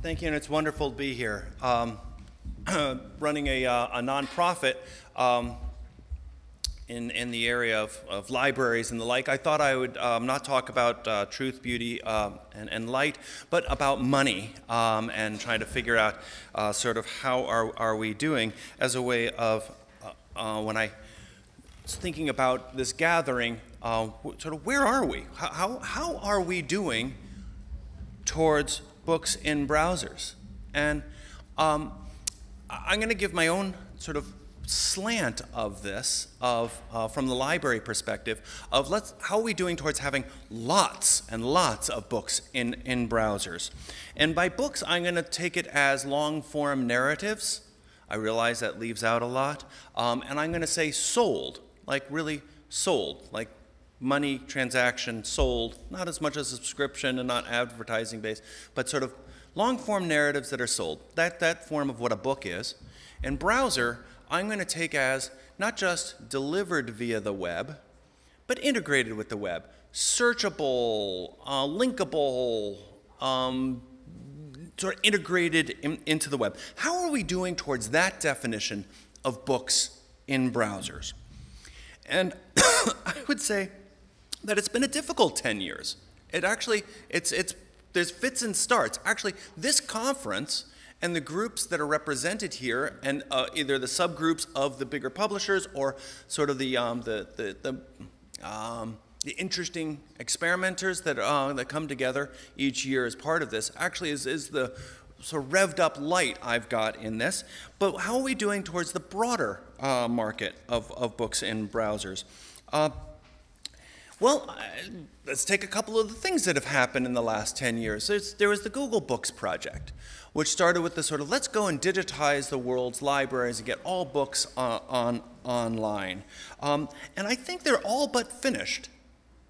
Thank you, and it's wonderful to be here. Running a nonprofit in the area of libraries and the like, I thought I would not talk about truth, beauty, and light, but about money and trying to figure out sort of how are we doing as a way of, when I was thinking about this gathering, sort of where are we? How are we doing towards books in browsers? And I'm going to give my own sort of slant of this, from the library perspective, of how are we doing towards having lots and lots of books in browsers. And by books, I'm going to take it as long-form narratives. I realize that leaves out a lot. And I'm going to say sold, like really sold, like money transaction sold, not as much as subscription and not advertising based, but sort of long-form narratives that are sold. That form of what a book is. And browser, I'm going to take as not just delivered via the web, but integrated with the web. Searchable, linkable, sort of integrated into the web. How are we doing towards that definition of books in browsers? And I would say that it's been a difficult 10 years. There's fits and starts. Actually, this conference and the groups that are represented here, and either the subgroups of the bigger publishers or sort of the interesting experimenters that come together each year as part of this, actually is the sort of revved up light I've got in this. But how are we doing towards the broader market of books in browsers? Well, let's take a couple of the things that have happened in the last 10 years. There was the Google Books project, which started with the sort of, let's go and digitize the world's libraries and get all books online. And I think they're all but finished.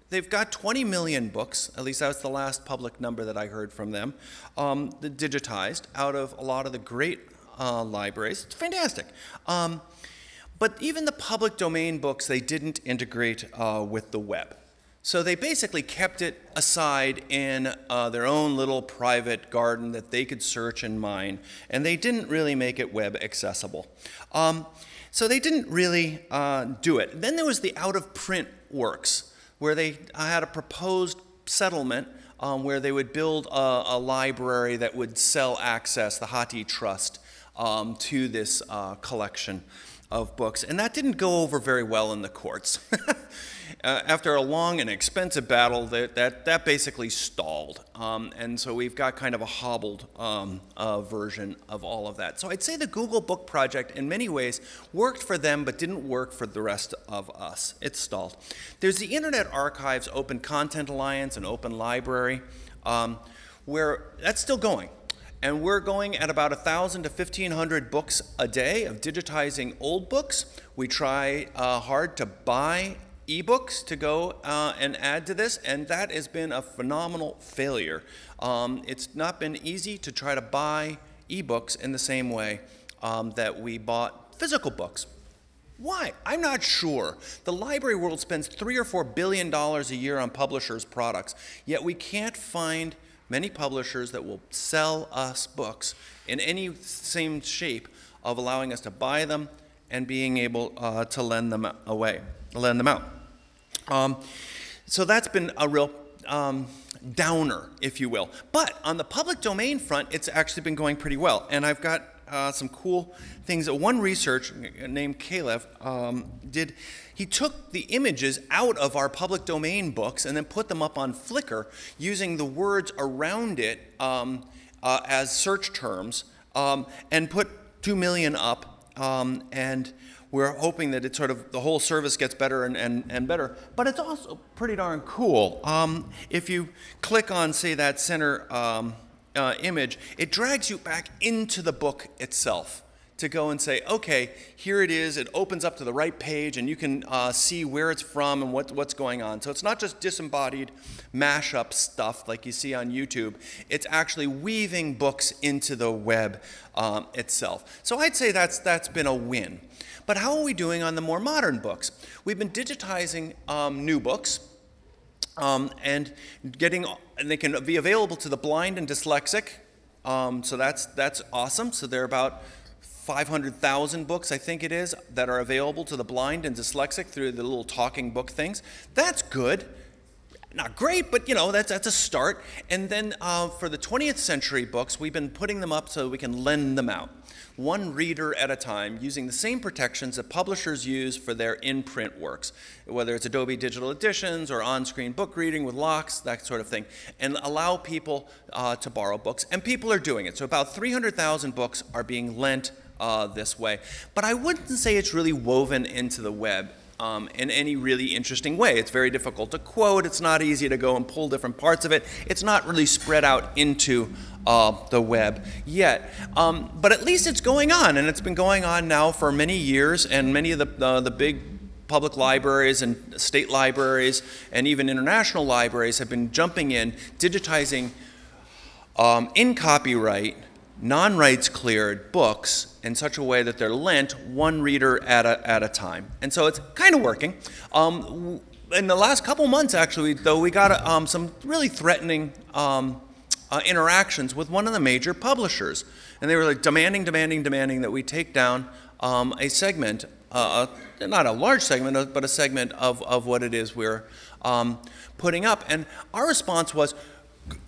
They've got 20 million books, at least that was the last public number that I heard from them, digitized out of a lot of the great libraries. It's fantastic. But even the public domain books, they didn't integrate with the web. So they basically kept it aside in their own little private garden that they could search and mine, and they didn't really make it web accessible. So they didn't really do it. Then there was the out-of-print works, where they had a proposed settlement where they would build a library that would sell access, the HathiTrust, to this collection of books, and that didn't go over very well in the courts. After a long and expensive battle, that basically stalled, and so we've got kind of a hobbled version of all of that. So I'd say the Google Book Project, in many ways, worked for them, but didn't work for the rest of us. It stalled. There's the Internet Archive's Open Content Alliance and Open Library, where that's still going. And we're going at about 1,000 to 1,500 books a day of digitizing old books. We try hard to buy ebooks to go and add to this, and that has been a phenomenal failure. It's not been easy to try to buy ebooks in the same way that we bought physical books. Why? I'm not sure. The library world spends $3 or $4 billion a year on publishers' products, yet we can't find many publishers that will sell us books in any same shape of allowing us to buy them and being able to lend them out. So that's been a real downer, if you will. But on the public domain front, it's actually been going pretty well. And I've got some cool things that one researcher named Kahle did. He took the images out of our public domain books and then put them up on Flickr using the words around it as search terms and put 2 million up. And we're hoping that it sort of, the whole service gets better and better. But it's also pretty darn cool. If you click on, say, that center image, it drags you back into the book itself to go and say, okay, here it is. It opens up to the right page, and you can see where it's from and what's going on. So it's not just disembodied mashup stuff like you see on YouTube. It's actually weaving books into the web itself. So I'd say that's been a win. But how are we doing on the more modern books? We've been digitizing new books. And they can be available to the blind and dyslexic So that's awesome. So there are about 500,000 books, I think it is, that are available to the blind and dyslexic through the little talking book things. That's good. Not great, but that's a start. And then for the 20th century books, we've been putting them up so we can lend them out, one reader at a time, using the same protections that publishers use for their in-print works, whether it's Adobe Digital Editions or on-screen book reading with locks, that sort of thing, and allow people to borrow books. And people are doing it. So about 300,000 books are being lent this way. But I wouldn't say it's really woven into the web in any really interesting way. It's very difficult to quote. It's not easy to go and pull different parts of it. It's not really spread out into the web yet. But at least it's going on, and it's been going on now for many years, and many of the big public libraries and state libraries and even international libraries have been jumping in, digitizing in copyright, non-rights cleared books in such a way that they're lent one reader at a time. And so it's kind of working. In the last couple months, actually, though, we got some really threatening interactions with one of the major publishers. And they were like demanding that we take down a segment, not a large segment, but a segment of what it is we're putting up. And our response was,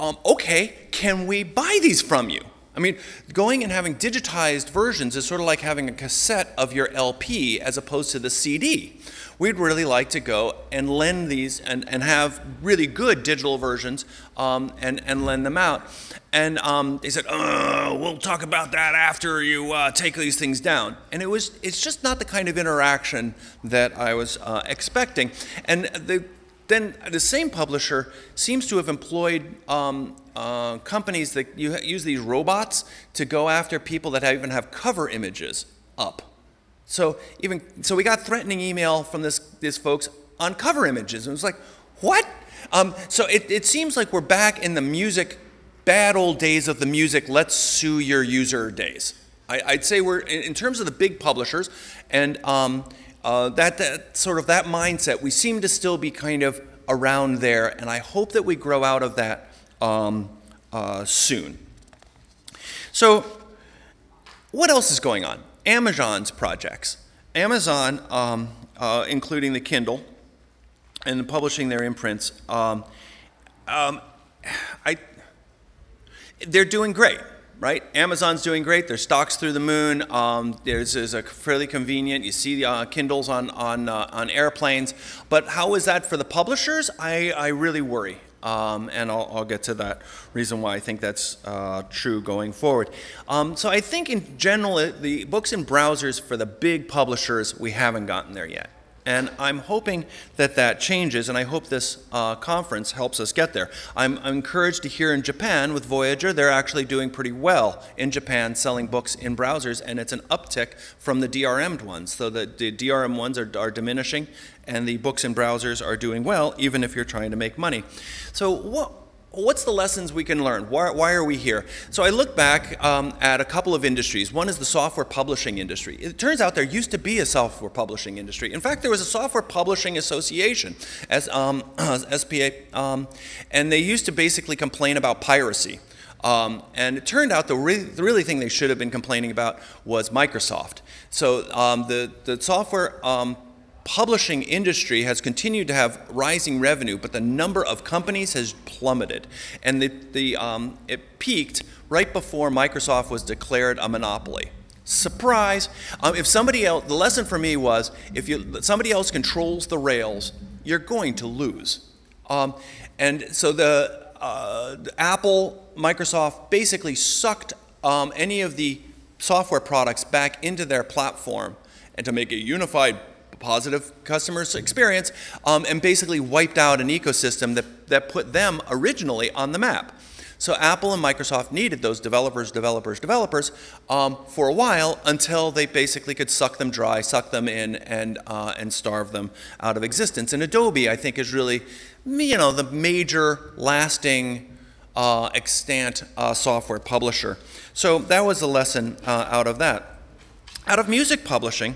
okay, can we buy these from you? I mean, going and having digitized versions is sort of like having a cassette of your LP as opposed to the CD. We'd really like to go and lend these and have really good digital versions and lend them out. And they said, we'll talk about that after you take these things down. And it's just not the kind of interaction that I was expecting. And then the same publisher seems to have employed companies that use these robots to go after people that even have cover images up. So we got threatening email from these folks on cover images. And it was like, what? So it seems like we're back in the bad old days of the music, let's sue your user days. I'd say we're, in terms of the big publishers, and that sort of that mindset, we seem to still be kind of around there, and I hope that we grow out of that soon. So what else is going on? Amazon's projects. Amazon, including the Kindle and publishing their imprints, they're doing great. Right? Amazon's doing great. Their stock's through the moon. There's a fairly convenient. You see Kindles on airplanes. But how is that for the publishers? I really worry. And I'll get to that reason why I think that's true going forward. So I think in general, the books and browsers for the big publishers, we haven't gotten there yet. And I'm hoping that changes, and I hope this conference helps us get there. I'm encouraged to hear in Japan with Voyager, they're actually doing pretty well in Japan selling books in browsers, and it's an uptick from the DRM'd ones. So the DRM ones are diminishing, and the books in browsers are doing well, even if you're trying to make money. So what's the lessons we can learn? Why are we here? So I look back at a couple of industries. One is the software publishing industry. It turns out there used to be a software publishing industry. In fact, there was a software publishing association, SPA, and they used to basically complain about piracy. And it turned out the really thing they should have been complaining about was Microsoft. So the software publishing industry has continued to have rising revenue, but the number of companies has plummeted. And it peaked right before Microsoft was declared a monopoly. Surprise! If somebody else, the lesson for me was, if somebody else controls the rails, you're going to lose. And so the Apple, Microsoft basically sucked any of the software products back into their platform and to make a unified positive customer experience, and basically wiped out an ecosystem that put them originally on the map. So Apple and Microsoft needed those developers for a while until they basically could suck them dry, suck them in, and starve them out of existence. And Adobe, I think, is really, the major lasting extant software publisher. So that was the lesson out of that. Out of music publishing,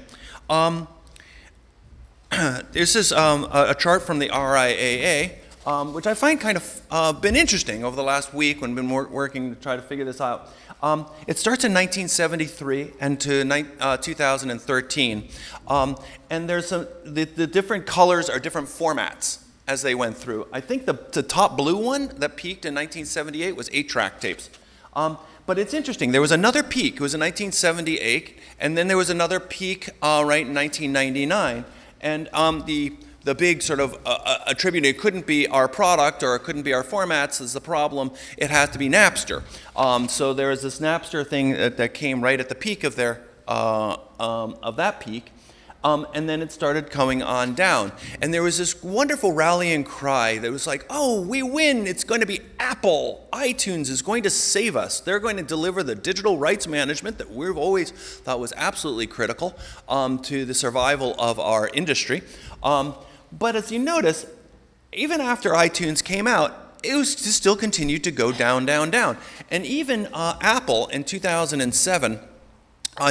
this is a chart from the RIAA which I find kind of been interesting over the last week when I've been working to try to figure this out. It starts in 1973 and to 2013. And there's the different colors are different formats as they went through. I think the top blue one that peaked in 1978 was 8-track tapes. But it's interesting. There was another peak. It was in 1978, and then there was another peak right in 1999. And the big sort of attribute, it couldn't be our product or it couldn't be our formats is the problem. It had to be Napster. So there was this Napster thing that came right at the peak of that peak. And then it started coming on down. And there was this wonderful rallying cry that was like, oh, we win. It's going to be Apple. iTunes is going to save us. They're going to deliver the digital rights management that we've always thought was absolutely critical to the survival of our industry. But as you notice, even after iTunes came out, it was still continued to go down, down, down. And even Apple in 2007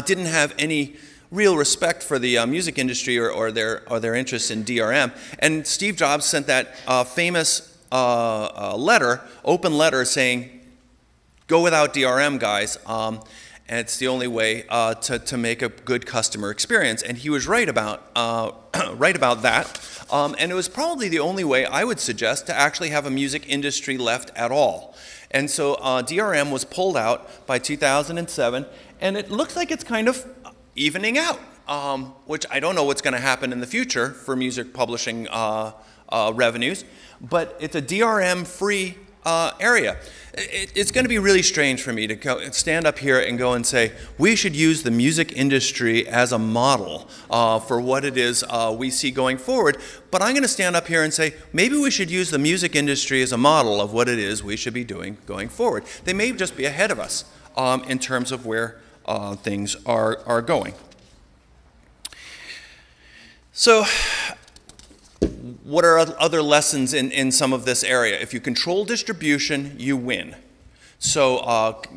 didn't have any real respect for the music industry or their interest in DRM. And Steve Jobs sent that famous open letter saying, go without DRM, guys. And it's the only way to make a good customer experience. And he was right about that. And it was probably the only way, I would suggest, to actually have a music industry left at all. And so DRM was pulled out by 2007, and it looks like it's kind of evening out, which I don't know what's going to happen in the future for music publishing revenues, but it's a DRM-free area. It's going to be really strange for me to stand up here and go and say, we should use the music industry as a model for what it is we see going forward, but I'm going to stand up here and say, maybe we should use the music industry as a model of what it is we should be doing going forward. They may just be ahead of us in terms of where things are going. So, what are other lessons in some of this area? If you control distribution, you win. So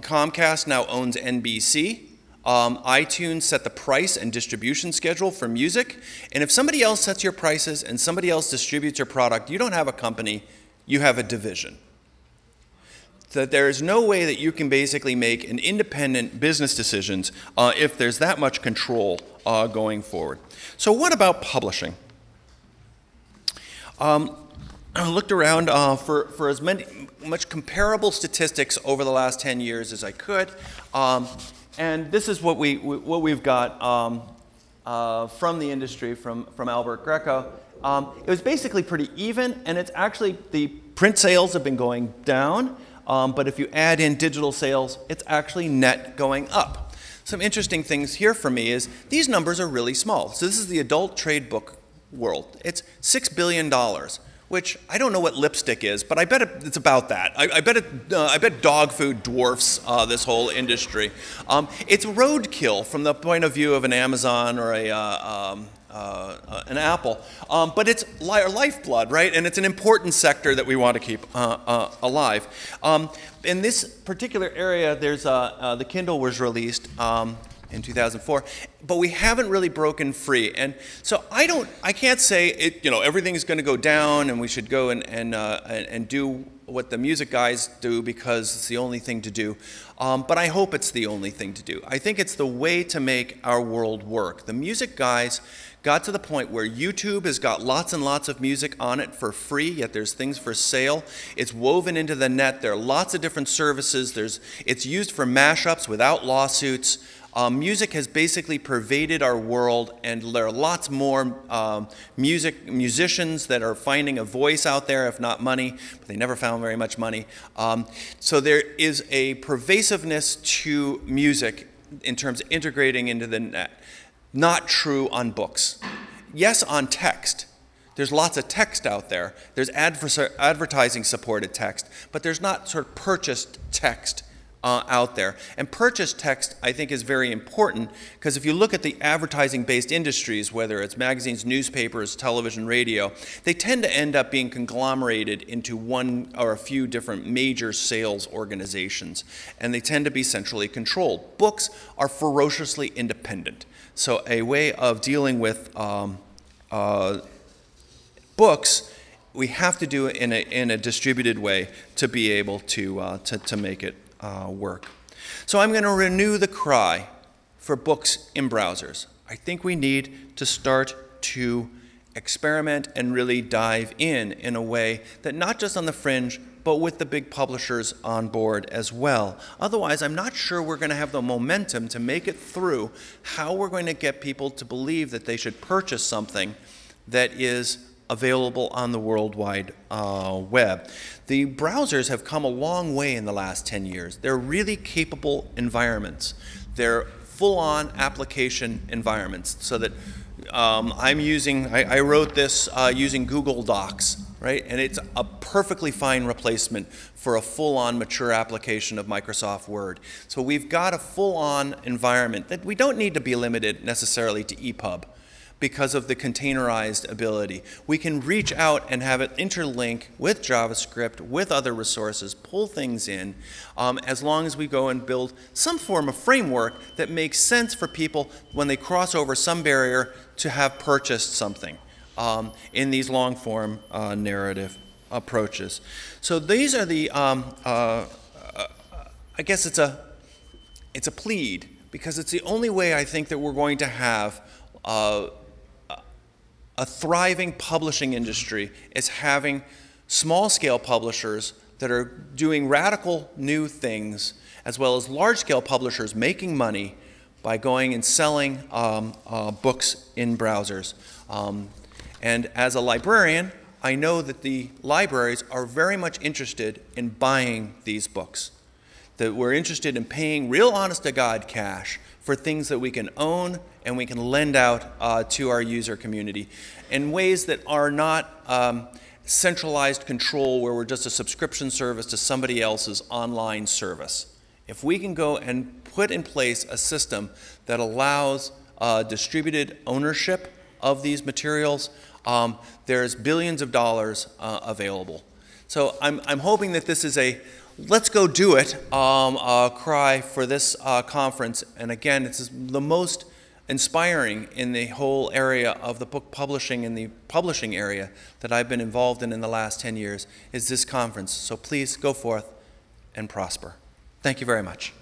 Comcast now owns NBC. iTunes set the price and distribution schedule for music. And if somebody else sets your prices and somebody else distributes your product, you don't have a company, you have a division. That there is no way that you can basically make an independent business decisions if there's that much control going forward. So what about publishing? I looked around for as much comparable statistics over the last 10 years as I could, and this is what we've got from the industry, from Albert Greco. It was basically pretty even, and it's actually the print sales have been going down, but if you add in digital sales, it's actually net going up. Some interesting things here for me is these numbers are really small. So this is the adult trade book world. It's $6 billion, which I don't know what lipstick is, but I bet it's about that. I bet dog food dwarfs this whole industry. It's roadkill from the point of view of an Amazon or an Apple, but it's our lifeblood, right? And it's an important sector that we want to keep alive. In this particular area, there's the Kindle was released in 2004, but we haven't really broken free. And so I can't say everything's going to go down and we should go and do what the music guys do because it's the only thing to do. But I hope it's the only thing to do. I think it's the way to make our world work. The music guys got to the point where YouTube has got lots and lots of music on it for free, yet there's things for sale. It's woven into the net. There are lots of different services. It's used for mashups without lawsuits. Music has basically pervaded our world, and there are lots more musicians that are finding a voice out there, if not money, but they never found very much money. So there is a pervasiveness to music in terms of integrating into the net. Not true on books. Yes, on text. There's lots of text out there. There's advertising-supported text, but there's not sort of purchased text out there. And purchased text, I think, is very important because if you look at the advertising-based industries, whether it's magazines, newspapers, television, radio, they tend to end up being conglomerated into one or a few different major sales organizations, and they tend to be centrally controlled. Books are ferociously independent. So a way of dealing with books we have to do it in a distributed way to be able to make it work. So I'm going to renew the cry for books in browsers. I think we need to start to experiment and really dive in a way that not just on the fringe, but with the big publishers on board as well. Otherwise, I'm not sure we're going to have the momentum to make it through how we're going to get people to believe that they should purchase something that is available on the World Wide Web. The browsers have come a long way in the last 10 years. They're really capable environments. They're full-on application environments, so that I wrote this using Google Docs, right? And it's a perfectly fine replacement for a full-on mature application of Microsoft Word. So we've got a full-on environment that we don't need to be limited necessarily to EPUB because of the containerized ability. We can reach out and have it interlink with JavaScript, with other resources, pull things in, as long as we go and build some form of framework that makes sense for people when they cross over some barrier to have purchased something in these long-form narrative approaches. So these are the, I guess it's a plead, because it's the only way I think that we're going to have a thriving publishing industry, is having small-scale publishers that are doing radical new things, as well as large-scale publishers making money by going and selling books in browsers. And as a librarian, I know that the libraries are very much interested in buying these books, that we're interested in paying real honest-to-God cash for things that we can own and we can lend out to our user community in ways that are not centralized control where we're just a subscription service to somebody else's online service. If we can go and put in place a system that allows distributed ownership of these materials, there's billions of dollars available. So I'm hoping that this is a let's go do it cry for this conference. And again, it's the most inspiring in the whole area of the book publishing and the publishing area that I've been involved in the last 10 years is this conference. So please go forth and prosper. Thank you very much.